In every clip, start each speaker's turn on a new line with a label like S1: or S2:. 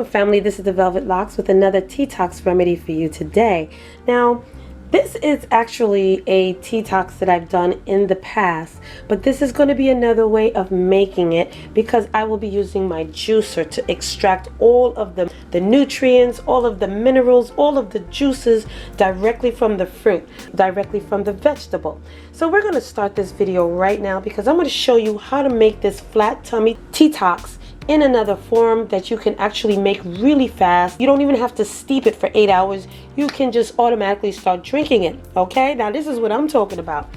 S1: family, this is the Velvet Locks with another Detox remedy for you today. Now, this is actually a Detox that I've done in the past, but this is going to be another way of making it because I will be using my juicer to extract all of the nutrients, all of the minerals, all of the juices directly from the fruit, directly from the vegetable. So we're going to start this video right now because I'm going to show you how to make this flat tummy Detox in another form that you can actually make really fast. You don't even have to steep it for 8 hours. You can just automatically start drinking it. Okay, now this is what I'm talking about.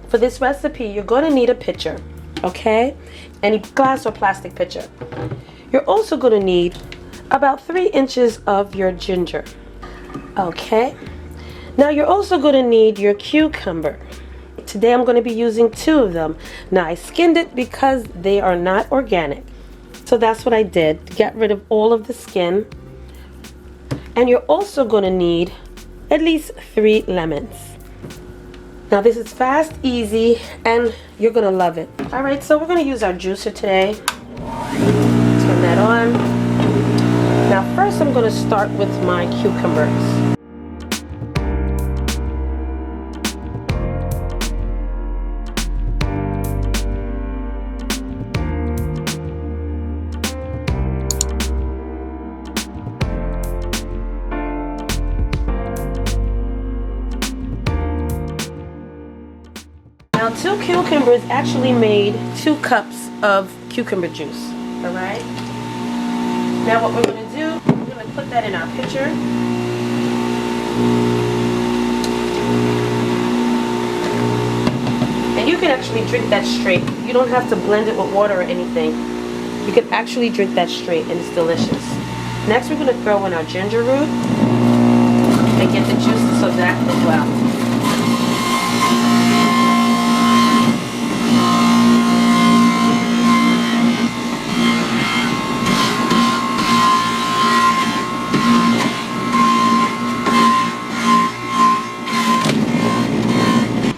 S1: For this recipe, you're going to need a pitcher, okay? Any glass or plastic pitcher. You're also going to need about 3 inches of your ginger, okay? Now you're also going to need your cucumber. Today I'm going to be using 2 of them. Now I skinned it because they are not organic. So that's what I did, to get rid of all of the skin. And you're also going to need at least 3 lemons. Now this is fast, easy, and you're going to love it. Alright, so we're going to use our juicer today. Turn that on. Now first I'm going to start with my cucumbers. Now 2 cucumbers actually made 2 cups of cucumber juice, alright? Now what we're going to do, we're going to put that in our pitcher. And you can actually drink that straight. You don't have to blend it with water or anything. You can actually drink that straight and it's delicious. Next we're going to throw in our ginger root and get the juices of that as well.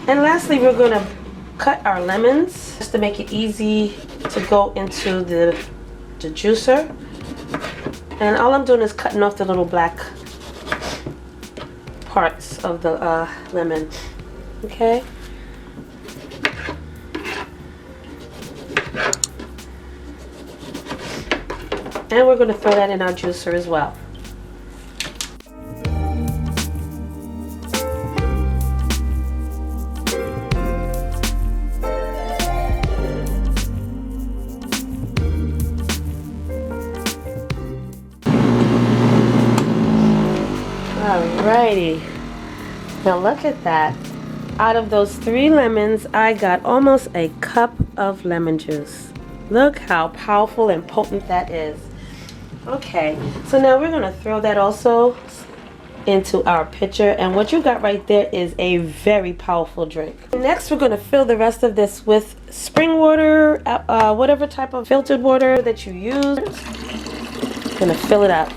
S1: And lastly, we're going to cut our lemons just to make it easy to go into the juicer. And all I'm doing is cutting off the little black parts of the lemon. Okay? And we're going to throw that in our juicer as well. Alrighty, now look at that. Out of those 3 lemons, I got almost a cup of lemon juice. Look how powerful and potent that is. Okay, so now we're going to throw that also into our pitcher, and what you got right there is a very powerful drink. Next, we're going to fill the rest of this with spring water, whatever type of filtered water that you use. Going to fill it up.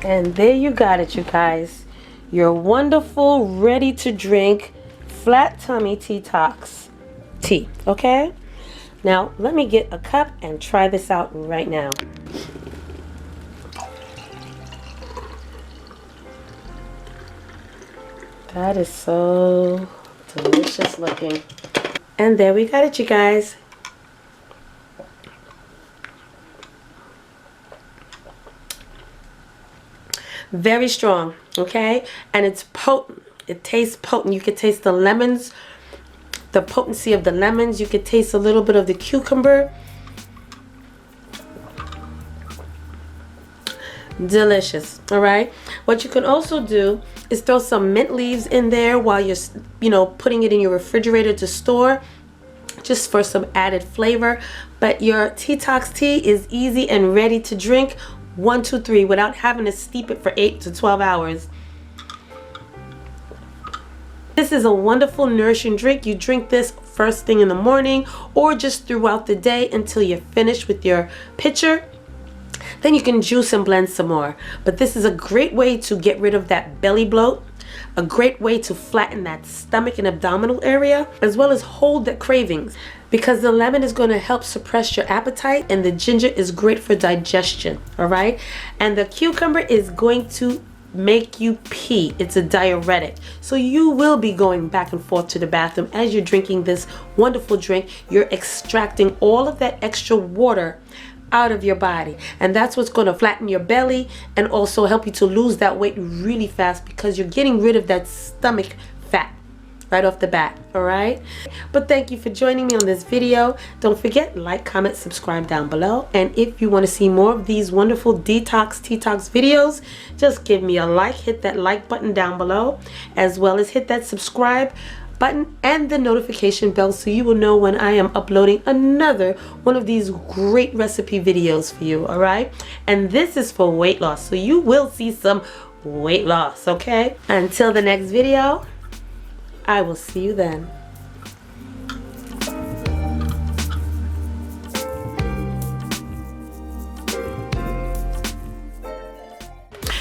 S1: And there you got it, you guys. Your wonderful, ready to drink, flat tummy Detox tea. Okay? Now, let me get a cup and try this out right now. That is so delicious looking. And there we got it, you guys. Very strong, okay? And it's potent. It tastes potent. You can taste the lemons, the potency of the lemons. You can taste a little bit of the cucumber. Delicious, all right? What you can also do is throw some mint leaves in there while you're, putting it in your refrigerator to store, just for some added flavor. But your Detox tea is easy and ready to drink 1, 2, 3 without having to steep it for 8 to 12 hours. This is a wonderful, nourishing drink. You drink this first thing in the morning or just throughout the day until you're finished with your pitcher. then you can juice and blend some more. But this is a great way to get rid of that belly bloat, a great way to flatten that stomach and abdominal area, as well as hold the cravings, because the lemon is going to help suppress your appetite and the ginger is great for digestion. All right, and the cucumber is going to make you pee. It's a diuretic, so you will be going back and forth to the bathroom as you're drinking this wonderful drink. You're extracting all of that extra water out of your body, and that's what's going to flatten your belly and also help you to lose that weight really fast, because you're getting rid of that stomach fat right off the bat. All right, but thank you for joining me on this video. Don't forget, like, comment, subscribe down below, and if you want to see more of these wonderful detox videos, just give me a like. Hit that like button down below, as well as hit that subscribe button and the notification bell, so you will know when I am uploading another one of these great recipe videos for you. All right, and this is for weight loss, so you will see some weight loss. Okay, until the next video, I will see you then.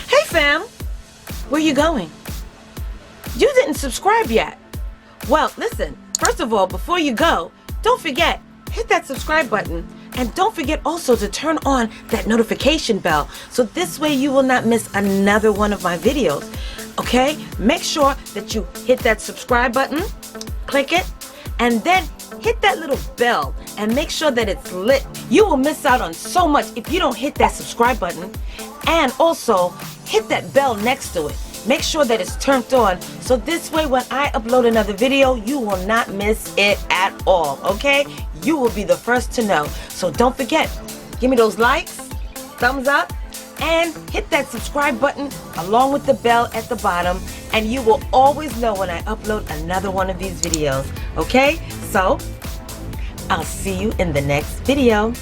S2: Hey fam, where you going? You didn't subscribe yet. Well, listen, first of all, before you go, don't forget, hit that subscribe button, and don't forget also to turn on that notification bell, so this way you will not miss another one of my videos. Okay, make sure that you hit that subscribe button, click it, and then hit that little bell and make sure that it's lit. You will miss out on so much if you don't hit that subscribe button, and also hit that bell next to it. Make sure that it's turned on, so this way when I upload another video, you will not miss it at all. Okay, you will be the first to know. So don't forget, give me those likes, thumbs up, and hit that subscribe button along with the bell at the bottom, and you will always know when I upload another one of these videos. Okay, so I'll see you in the next video.